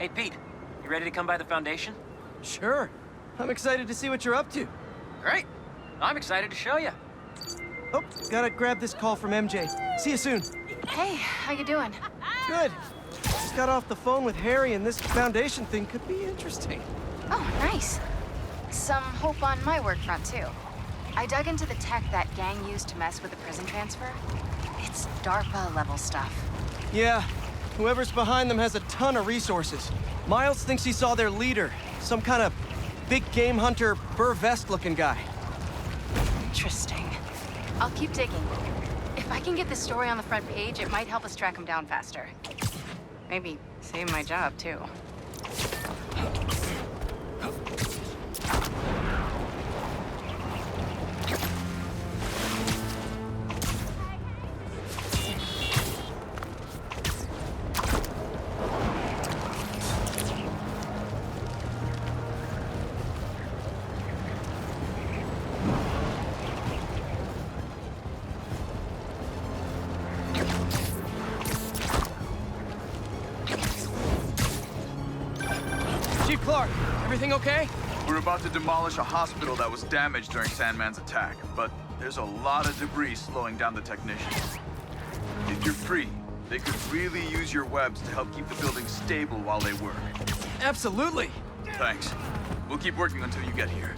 Hey, Pete, you ready to come by the Foundation? Sure. I'm excited to see what you're up to. Great. I'm excited to show you. Oh, gotta grab this call from MJ. See you soon. Hey, how you doing? Good. Just got off the phone with Harry, and this Foundation thing could be interesting. Oh, nice. Some hope on my work front, too. I dug into the tech that gang used to mess with the prison transfer. It's DARPA-level stuff. Yeah, whoever's behind them has a ton of resources. Miles thinks he saw their leader, some kind of big game hunter, fur vest-looking guy. Interesting. I'll keep digging. If I can get this story on the front page, it might help us track him down faster. Maybe save my job, too. Clark, everything okay? We're about to demolish a hospital that was damaged during Sandman's attack, but there's a lot of debris slowing down the technicians. If you're free, they could really use your webs to help keep the building stable while they work. Absolutely. Thanks. We'll keep working until you get here.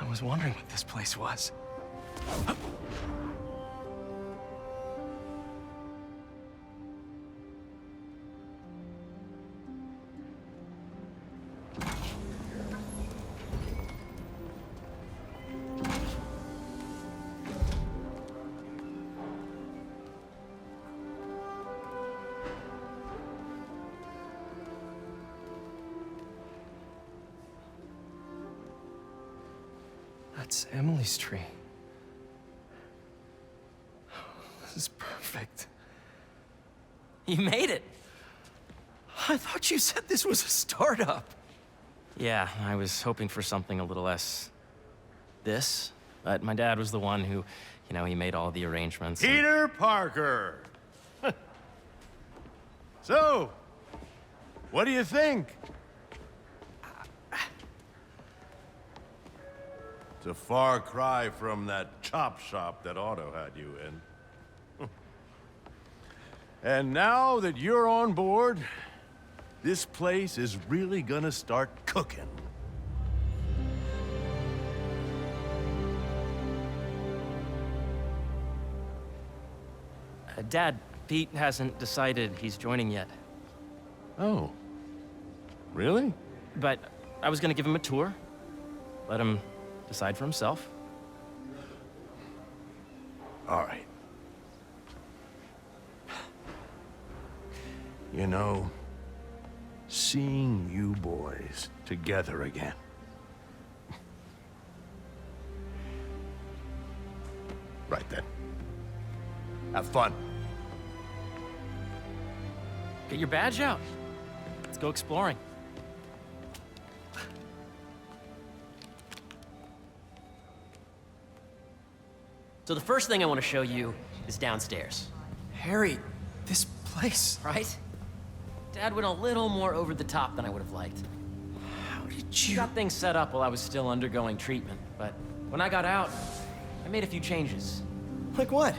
I was wondering what this place was. That's Emily's tree. This is perfect. You made it. I thought you said this was a startup. Yeah, I was hoping for something a little less this, but my dad was the one who, he made all the arrangements. Peter Parker! So, what do you think? It's a far cry from that chop shop that Otto had you in. And now that you're on board, this place is really gonna start cooking. Dad, Pete hasn't decided he's joining yet. Oh. Really? But I was gonna give him a tour, let him decide for himself. All right. You know, seeing you boys together again. Right then. Have fun. Get your badge out. Let's go exploring. So the first thing I want to show you is downstairs. Harry, this place... Right? Dad went a little more over the top than I would have liked. How did You you... got things set up while I was still undergoing treatment, but when I got out, I made a few changes. Like what?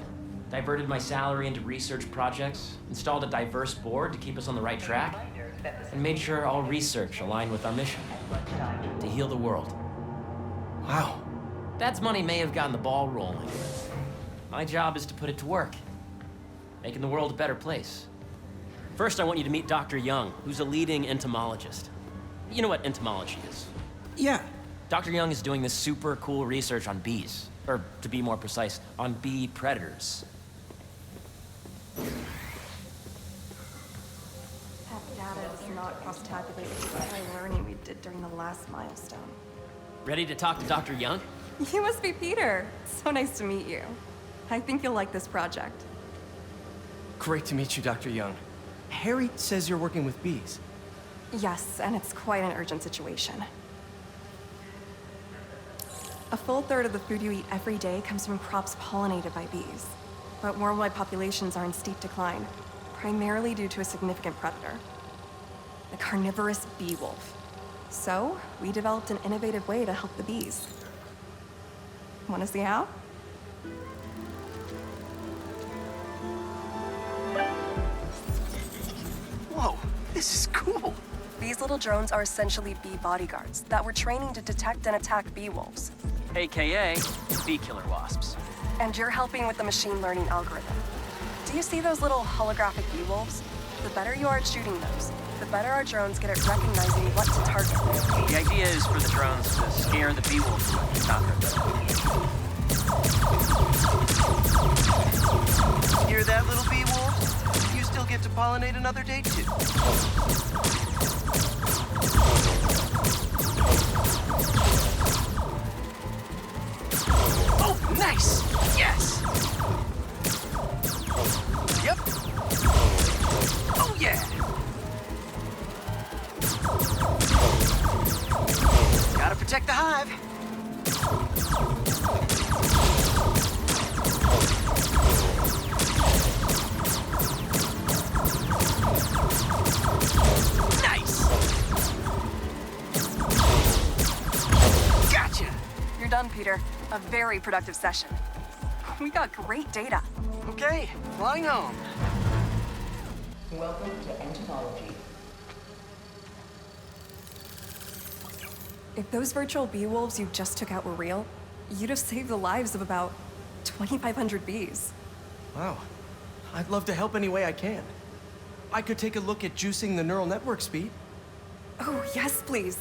Diverted my salary into research projects, installed a diverse board to keep us on the right track, and made sure all research aligned with our mission, to heal the world. Wow. Dad's money may have gotten the ball rolling. My job is to put it to work, making the world a better place. First, I want you to meet Dr. Young, who's a leading entomologist. You know what entomology is? Yeah. Dr. Young is doing this super cool research on bees, or to be more precise, on bee predators. That data is not cross-tabulate with the AI learning we did during the last milestone. Ready to talk to Dr. Young? You must be Peter. So nice to meet you. I think you'll like this project. Great to meet you, Dr. Young. Harry says you're working with bees. Yes, and it's quite an urgent situation. A full third of the food you eat every day comes from crops pollinated by bees. But worldwide populations are in steep decline, primarily due to a significant predator, the carnivorous bee wolf. So, we developed an innovative way to help the bees. Want to see how? Whoa, this is cool. These little drones are essentially bee bodyguards that we're training to detect and attack bee wolves. AKA bee killer wasps. And you're helping with the machine learning algorithm. Do you see those little holographic bee wolves? The better you are at shooting those, the better our drones get at recognizing what to target. The idea is for the drones to scare the bee wolves and not hurt them. Hear that, little bee wolf? You still get to pollinate another day, too. Oh, nice! Yes! Yep. Oh, yeah! Gotta protect the hive. Nice! Gotcha! You're done, Peter. A very productive session. We got great data. Okay, flying home. Welcome to entomology. If those virtual bee wolves you just took out were real, you'd have saved the lives of about 2,500 bees. Wow. I'd love to help any way I can. I could take a look at juicing the neural network speed. Oh, yes, please.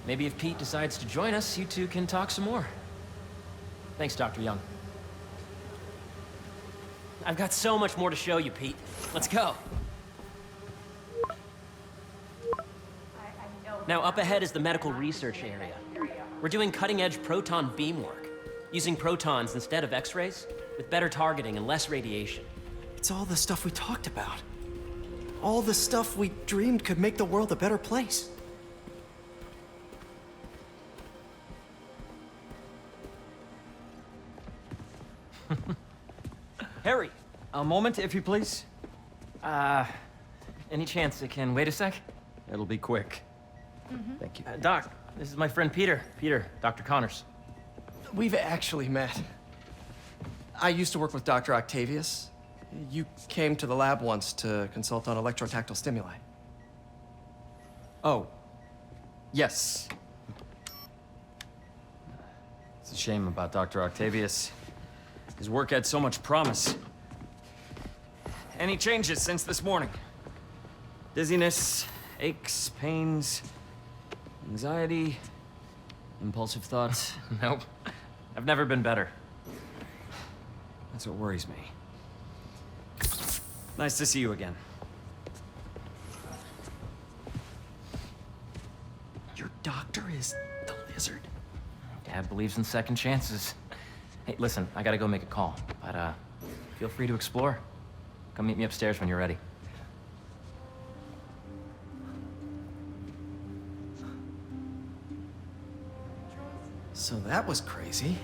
Maybe if Pete decides to join us, you two can talk some more. Thanks, Dr. Young. I've got so much more to show you, Pete. Let's go. Now, up ahead is the medical research area. We're doing cutting-edge proton beam work, using protons instead of X-rays, with better targeting and less radiation. It's all the stuff we talked about. All the stuff we dreamed could make the world a better place. Harry! A moment, if you please. Any chance it can wait a sec? It'll be quick. Thank you. Doc, this is my friend Peter. Peter, Dr. Connors. We've actually met. I used to work with Dr. Octavius. You came to the lab once to consult on electrotactile stimuli. Oh. Yes. It's a shame about Dr. Octavius. His work had so much promise. Any changes since this morning? Dizziness, aches, pains, anxiety, impulsive thoughts. Nope. I've never been better. That's what worries me. Nice to see you again. Your doctor is the lizard. Dad believes in second chances. Hey, listen, I gotta go make a call, but feel free to explore. Come meet me upstairs when you're ready. So that was crazy.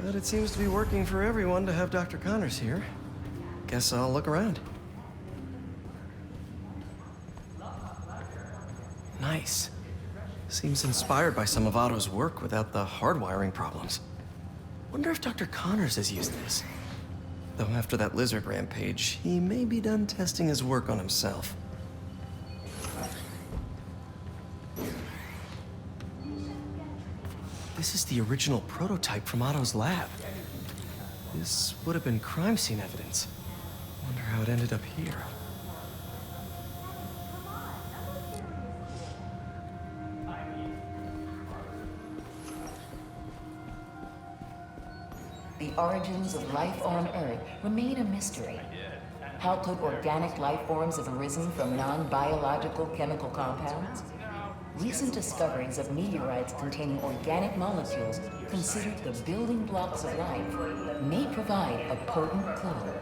But it seems to be working for everyone to have Dr. Connors here. Guess I'll look around. Nice. Seems inspired by some of Otto's work without the hardwiring problems. Wonder if Dr. Connors has used this. Though after that lizard rampage, he may be done testing his work on himself. This is the original prototype from Otto's lab. This would have been crime scene evidence. Wonder how it ended up here. The origins of life on Earth remain a mystery. How could organic life forms have arisen from non-biological chemical compounds? Recent discoveries of meteorites containing organic molecules considered the building blocks of life may provide a potent clue.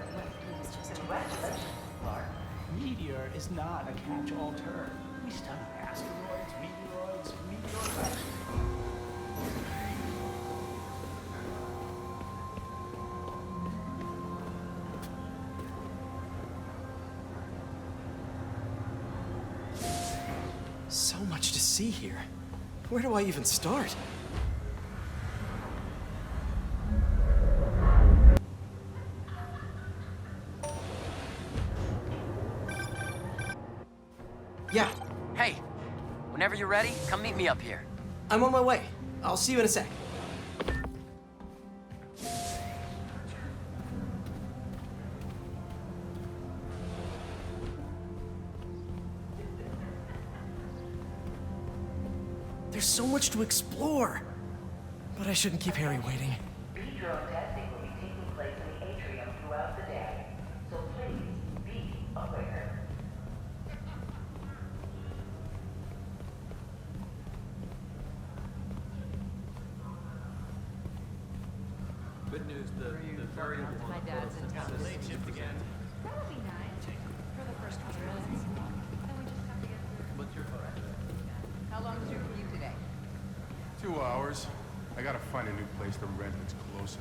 Meteor is not a catch-all term. We study asteroids, meteoroids. So much to see here. Where do I even start? Yeah, Hey, whenever you're ready, come meet me up here. I'm on my way. I'll see you in a sec. There's so much to explore. But I shouldn't keep Harry waiting. Drone testing will be taking place in the atrium throughout the day, so please be aware. Good news, the variable My dad's in town. late shift again. That would be nice. For the first 20 minutes. Then we just have to get through. What's your phone? How long is your commute today? 2 hours. I gotta find a new place to rent that's closer.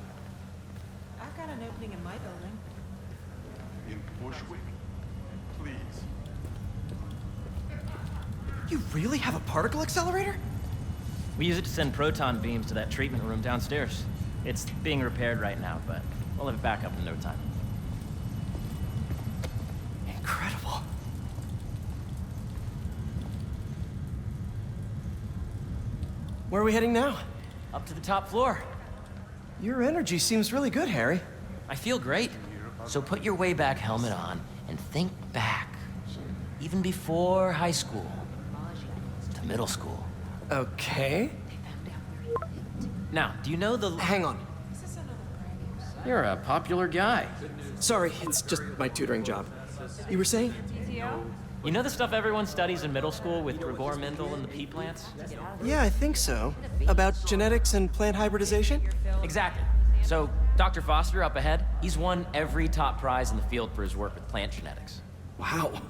I've got an opening in my building. In Bushwick? Please. You really have a particle accelerator? We use it to send proton beams to that treatment room downstairs. It's being repaired right now, but we'll have it back up in no time. Incredible. Where are we heading now? Up to the top floor. Your energy seems really good, Harry. I feel great. So put your way back helmet on and think back. Even before high school. To middle school. Okay. Now, do you know the... Hang on. You're a popular guy. Sorry, it's just my tutoring job. You were saying? You know the stuff everyone studies in middle school with Gregor Mendel and the pea plants? Yeah, I think so. About genetics and plant hybridization? Exactly. So, Dr. Foster up ahead, he's won every top prize in the field for his work with plant genetics. Wow.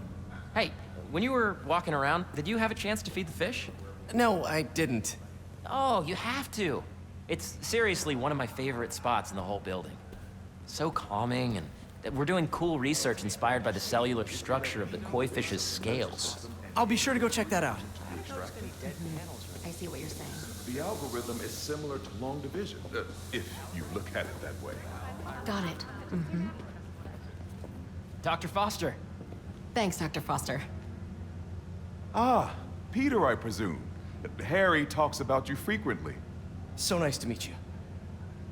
Hey, when you were walking around, did you have a chance to feed the fish? No, I didn't. Oh, you have to. It's seriously one of my favorite spots in the whole building. So calming, and we're doing cool research inspired by the cellular structure of the koi fish's scales. I'll be sure to go check that out. I see what you're saying. The algorithm is similar to long division, if you look at it that way. Got it. Mm-hmm. Dr. Foster. Thanks, Dr. Foster. Ah, Peter, I presume. Harry talks about you frequently. So nice to meet you.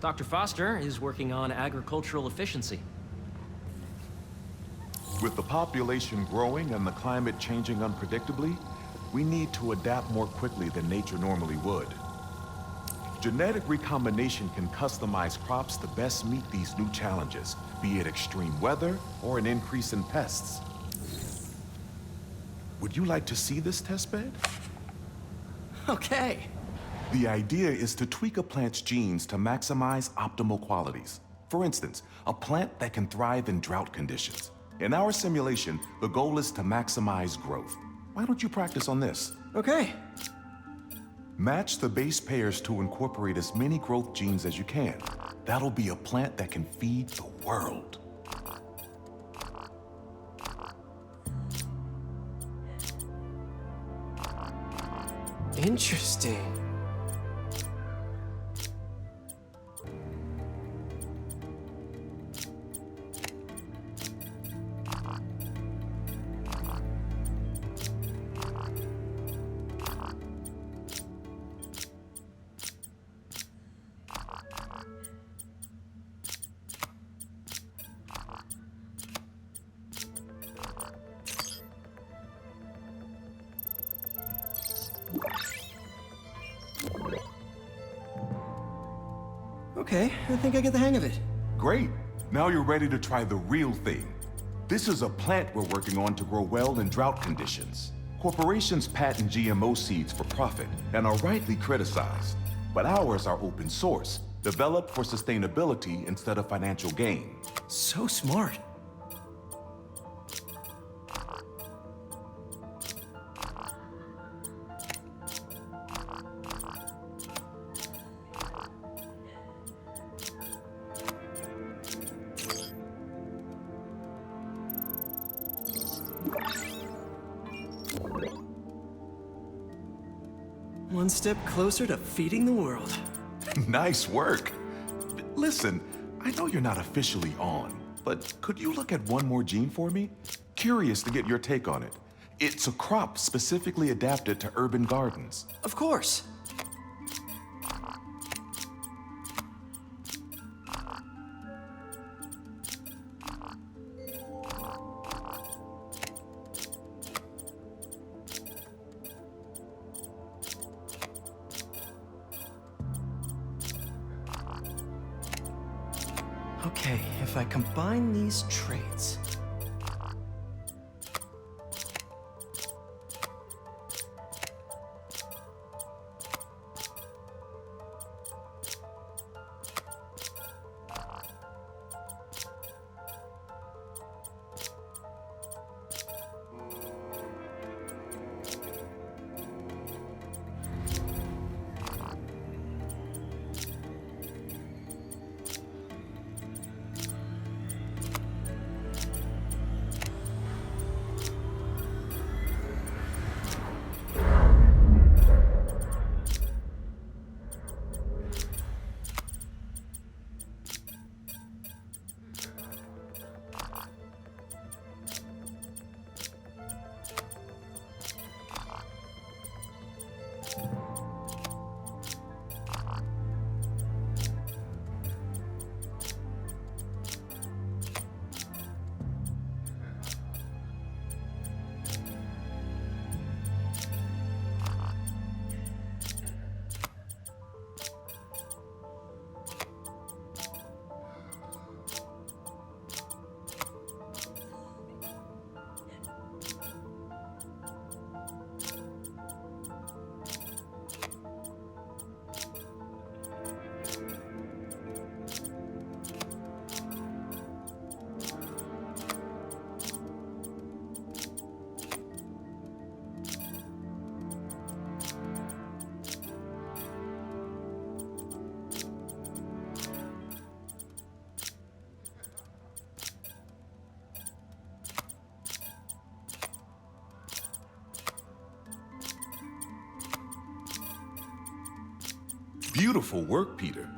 Dr. Foster is working on agricultural efficiency. With the population growing and the climate changing unpredictably, we need to adapt more quickly than nature normally would. Genetic recombination can customize crops to best meet these new challenges, be it extreme weather or an increase in pests. Would you like to see this testbed? Okay. The idea is to tweak a plant's genes to maximize optimal qualities. For instance, a plant that can thrive in drought conditions. In our simulation, the goal is to maximize growth. Why don't you practice on this? Okay. Match the base pairs to incorporate as many growth genes as you can. That'll be a plant that can feed the world. Interesting. Okay, I think I get the hang of it. Great. Now you're ready to try the real thing. This is a plant we're working on to grow well in drought conditions. Corporations patent GMO seeds for profit and are rightly criticized. But ours are open source, developed for sustainability instead of financial gain. So smart. One step closer to feeding the world. Nice work. Listen, I know you're not officially on, but could you look at one more gene for me? Curious to get your take on it. It's a crop specifically adapted to urban gardens. Of course. Okay, if I combine these traits... Beautiful work, Peter.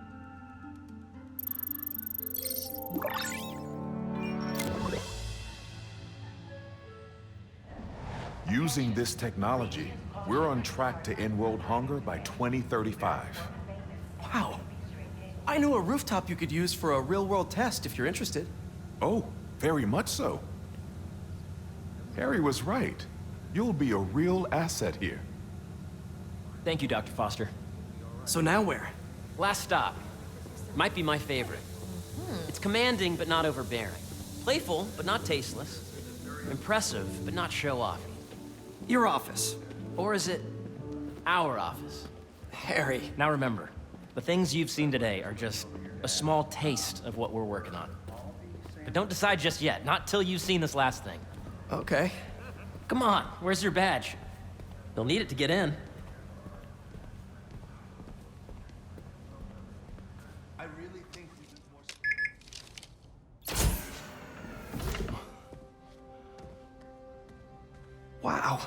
Using this technology, we're on track to end world hunger by 2035. Wow. I know a rooftop you could use for a real-world test if you're interested. Oh, very much so. Harry was right. You'll be a real asset here. Thank you, Dr. Foster. So now where? Last stop. Might be my favorite. It's commanding, but not overbearing. Playful, but not tasteless. Impressive, but not show-off. Your office. Or is it our office? Harry. Now remember, the things you've seen today are just a small taste of what we're working on. But don't decide just yet, not till you've seen this last thing. Okay. Come on, where's your badge? You'll need it to get in. I really think we need more... Wow.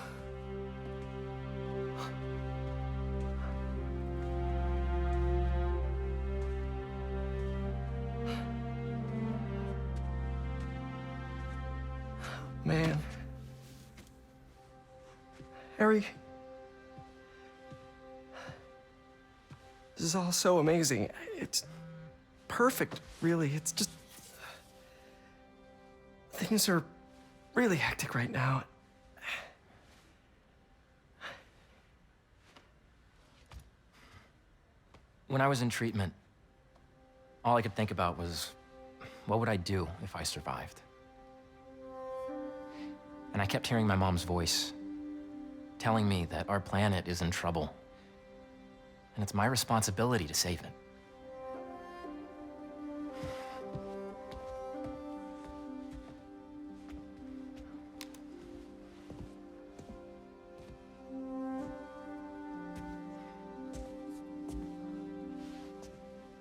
Man. Harry. This is all so amazing. It's perfect, really. It's just... Things are really hectic right now. When I was in treatment, all I could think about was, what would I do if I survived? And I kept hearing my mom's voice, telling me that our planet is in trouble. And it's my responsibility to save it.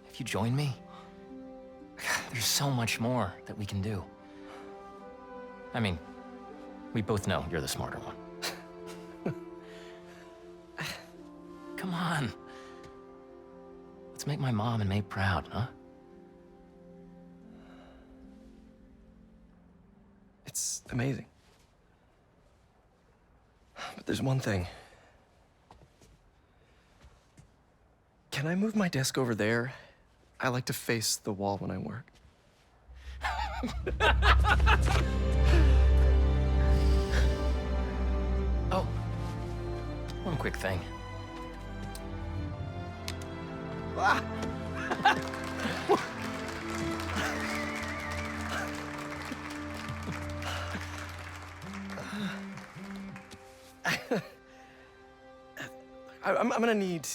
If you join me, there's so much more that we can do. I mean, we both know you're the smarter one. Come on. Let's make my mom and May proud, huh? It's amazing. But there's one thing. Can I move my desk over there? I like to face the wall when I work. Oh, one quick thing. Ah! I'm gonna need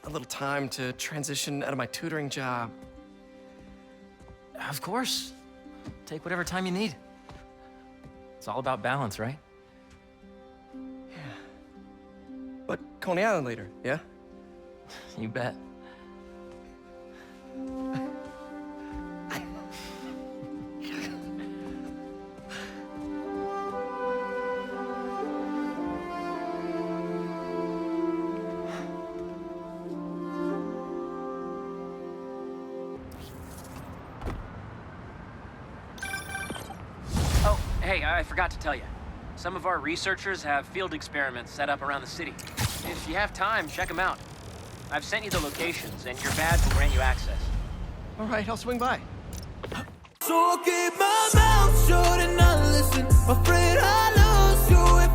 a little time to transition out of my tutoring job. Of course. Take whatever time you need. It's all about balance, right? Yeah. But Coney Island later, yeah? You bet. Hey, I forgot to tell you. Some of our researchers have field experiments set up around the city. If you have time, check them out. I've sent you the locations, and your badge will grant you access. All right, I'll swing by. So keep my mouth shut and not listen. Afraid I lose you if